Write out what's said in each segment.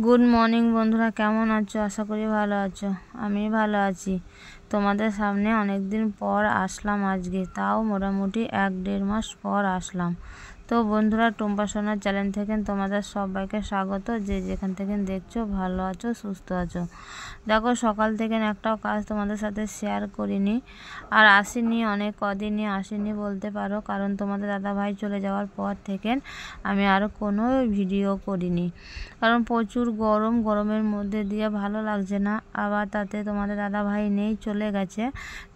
Good morning বন্ধুরা, কেমন আছো? আশা করি ভালো আছো। আমি ভালো আছি। তোমাদের সামনে অনেক দিন পর আসলাম আজকে, তাও মোটামুটি 1-1.5 মাস পর আসলাম। তো বন্ধুরা, টুম্পা সোনার চ্যানেল থেকে তোমাদের সবাইকে স্বাগত। যে যেখান থেকে দেখছো ভালো আছো, সুস্থ আছো। দেখো, সকাল থেকে একটাও কাজ তোমাদের সাথে শেয়ার করিনি, আর আসিনি, অনেক কদিনই আসিনি বলতে পারো, কারণ তোমাদের দাদাভাই চলে যাওয়ার পর থেকে আমি আর কোনো ভিডিও করিনি। কারণ প্রচুর গরমের মধ্যে দিয়ে ভালো লাগছে না, আবার তাতে তোমাদের দাদাভাই নেই, চলে গেছে,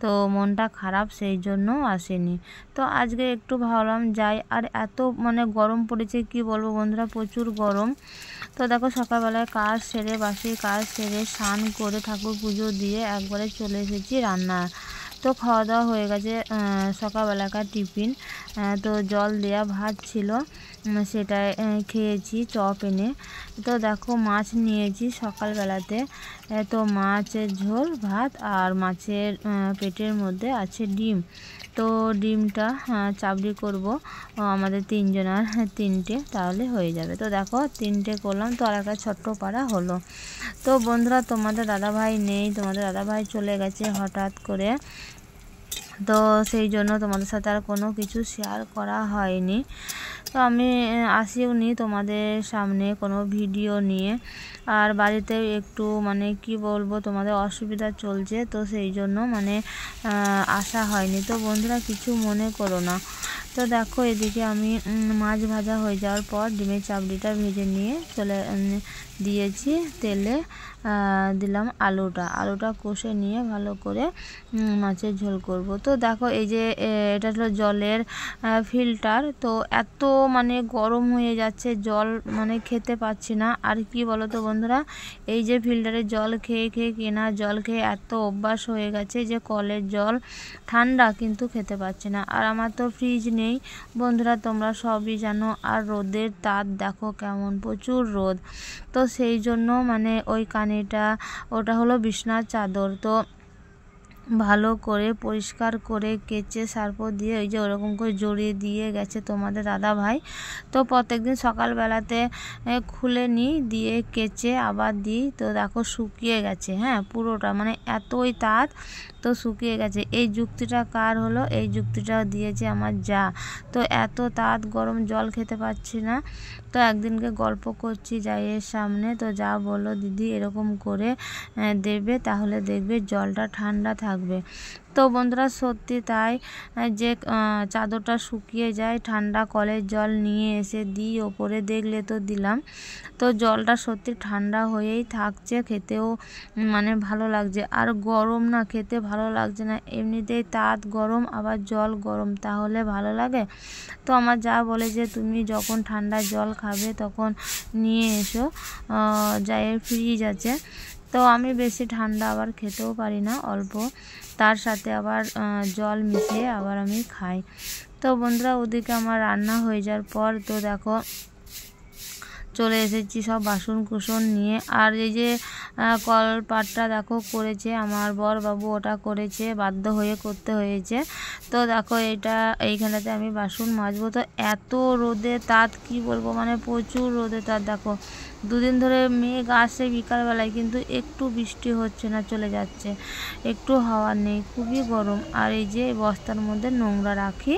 তো মনটা খারাপ, সেই জন্য আসেনি। তো আজকে একটু ভাবলাম যাই, আর এত গরম পড়েছে কি বলবো বন্ধুরা, প্রচুর গরম। তো দেখো, সকালবেলায় কাজ সেরে, বাসি কাজ সেরে, স্নান করে, ঠাকুর পুজো দিয়ে একবারে চলে এসেছি রান্না। তো খাওয়া দাওয়া হয়ে গেছে, সকালবেলাকার টিফিন। তো জল দেওয়া ভাত ছিল, সেটাই খেয়েছি চপ এনে। তো দেখো, মাছ নিয়েছি সকালবেলাতে। তো মাছের ঝোল, ভাত, আর মাছের পেটের মধ্যে আছে ডিম। তো ডিমটা চাপড়ি করব আমাদের 3 জনের, 3টে, তাহলে হয়ে যাবে। তো দেখো, 3টে করলাম, তো আর একটা ছোট্ট পাড়া হলো। তো বন্ধুরা, তোমাদের দাদাভাই নেই, তোমাদের দাদাভাই চলে গেছে হঠাৎ করে। তো সেই জন্য তোমাদের সাথে আর কোনো কিছু শেয়ার করা হয়নি। তো আমি আসিও নি তোমাদের সামনে কোনো ভিডিও নিয়ে, আর বাড়িতে একটু কি বলবো, তোমাদের অসুবিধা চলছে, তো সেই জন্য আসা হয়নি। তো বন্ধুরা, কিছু মনে করো না। তো দেখো, এদিকে আমি মাছ ভাজা হয়ে যাওয়ার পর ডিমের চাপড়িটা ভেজে নিয়ে চলে দিয়েছি তেলে। দিলাম আলুটা কষে নিয়ে ভালো করে মাছের ঝোল করব। তো দেখো, এই যে এটা হলো জলের ফিল্টার। তো এত গরম হয়ে যাচ্ছে, জল খেতে পাচ্ছি না। আর কি বলো তো বন্ধুরা, এই যে ফিল্টারের জল খেয়ে খেয়ে, কেনা জল খেয়ে এত অভ্যাস হয়ে গেছে যে কলের জল ঠান্ডা, কিন্তু খেতে পাচ্ছি না। আর আমার তো ফ্রিজ নেই বন্ধুরা, তোমরা সবই জানো। আর রোদের তাপ দেখো কেমন, প্রচুর রোদ। তো সেই জন্য ওই কানিটা, ওটা হলো বিছনার চাদর, তো ভালো করে পরিষ্কার করে কেচে সার্ফ দিয়ে ওই যে ওরকম করে জড়িয়ে দিয়ে গেছে তোমাদের দাদাভাই। তো প্রত্যেকদিন সকালবেলাতে খুলে নিই, দিয়ে কেচে আবার দিই। তো দেখো, শুকিয়ে গেছে, পুরোটা, এতই তাঁত, তো শুকিয়ে গেছে। এই যুক্তিটা কার হলো? এই যুক্তিটা দিয়েছে আমার যা। তো এত তাঁত গরম, জল খেতে পাচ্ছি না। তো একদিনকে গল্প করছি জায়ের সামনে, তো যা বললো, দিদি এরকম করে দেবে, তাহলে দেখবে জলটা ঠান্ডা থাকবে। তো বন্ধুরা, সত্যি তাই, যে চাদরটা শুকিয়ে যায়, ঠান্ডা কলের জল নিয়ে এসে দিই ওপরে, দেখলে তো দিলাম, তো জলটা সত্যি ঠান্ডা হয়েই থাকছে, খেতেও ভালো লাগছে। আর গরম না, খেতে ভালো লাগছে না, এমনিতেই তাঁত গরম, আবার জল গরম, তাহলে ভালো লাগে? তো আমার যা বলে যে তুমি যখন ঠান্ডা জল খাবে তখন নিয়ে এসো, যায়ের ফ্রিজ আছে। তো আমি বেশি ঠান্ডা আবার খেতেও পারি না, অল্প, তার সাথে আবার জল মিশিয়ে আবার আমি খাই। তো বন্ধুরা, ওদিকে আমার রান্না হয়ে যাওয়ার পর, তো দেখো চলে এসেছি সব বাসন কুসন নিয়ে। আর এই যে কলপাটটা দেখো করেছে আমার বর বাবু, ওটা করেছে, বাধ্য হয়ে করতে হয়েছে। তো দেখো, এইখানটাতে আমি বাসন মাজবো। তো এত রোদে তাত, কি বলবো, প্রচুর রোদে তাত। দেখো, 2 দিন ধরে মেঘ আসে বিকালবেলায়, কিন্তু একটু বৃষ্টি হচ্ছে না, চলে যাচ্ছে, একটু হাওয়া নেই, খুবই গরম। আর এই যে বস্তার মধ্যে নোংরা রাখি,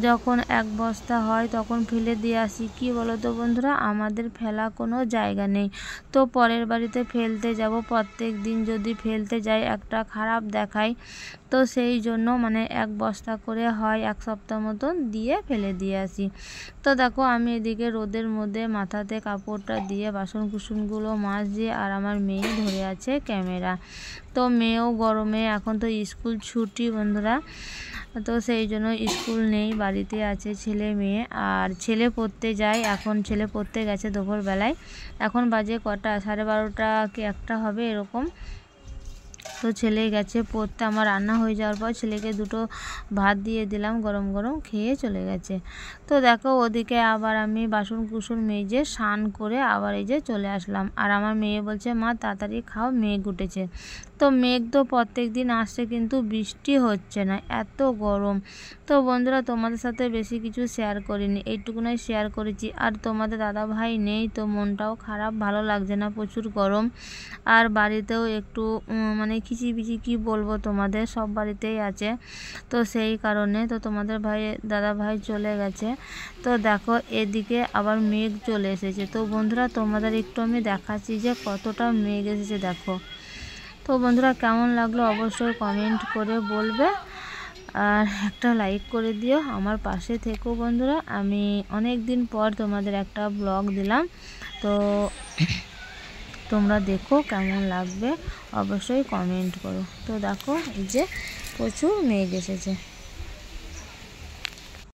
যখন 1 বস্তা হয় তখন ফেলে দিয়ে আসি। কি বলো তো বন্ধুরা, আমাদের ফেলা কোনো জায়গা নেই। তো পরের বাড়িতে ফেলতে যাব, প্রত্যেক দিন যদি ফেলতে যাই একটা খারাপ দেখায়। তো সেই জন্য 1 বস্তা করে হয় 1 সপ্তাহ মতন দিয়ে ফেলে দিয়ে আসি। তো দেখো, আমি এদিকে রোদের মধ্যে মাথাতে কাপড়টা দিয়ে বাসন কুসনগুলো মাজিয়ে, আর আমার মেয়ে ধরে আছে ক্যামেরা। তো মেয়েও গরমে, এখন তো স্কুল ছুটি বন্ধুরা, তো সেই জন্য স্কুল নেই, বাড়িতে আছে ছেলে মেয়ে। আর ছেলে পড়তে যায়, এখন ছেলে পড়তে গেছে দুপুরবেলায়, এখন বাজে কটা, 12:30 কি 1টা হবে এরকম। তো ছেলে গেছে পড়তে। আমার রান্না হয়ে যাওয়ার পর ছেলেকে 2টো ভাত দিয়ে দিলাম, গরম গরম খেয়ে চলে গেছে। তো দেখো, ওদিকে আবার আমি বাসন কুসন মেজে স্নান করে আবার এই যে চলে আসলাম। আর আমার মেয়ে বলছে, মা তাড়াতাড়ি খাও, মেঘ উঠেছে। তো মেঘ তো প্রত্যেক দিন আসছে কিন্তু বৃষ্টি হচ্ছে না, এত গরম। তো বন্ধুরা তোমাদের সাথে বেশি কিছু শেয়ার করিনি, এইটুকুনাই শেয়ার করেছি। আর তোমাদের দাদা ভাই নেই তো মনটাও খারাপ, ভালো লাগছে না, প্রচুর গরম। আর বাড়িতেও একটু মানে খিচিবিচি কি বলবো তোমাদের, সব বাড়িতেই আছে। তো সেই কারণে তো তোমাদের দাদা ভাই চলে গেছে। তো দেখো এদিকে আবার মেঘ চলে এসেছে। তো বন্ধুরা তোমাদের একটু আমি দেখাচ্ছি যে কতটা মেঘ এসেছে দেখো। তো বন্ধুরা কেমন লাগলো অবশ্যই কমেন্ট করে বলবে, আর একটা লাইক করে দিও, আমার পাশে থেকো বন্ধুরা। আমি অনেক দিন পর তোমাদের একটা ব্লগ দিলাম, তো তোমরা দেখো কেমন লাগবে অবশ্যই কমেন্ট করো। তো দেখো এই যে প্রচুর মেঘ এসেছে।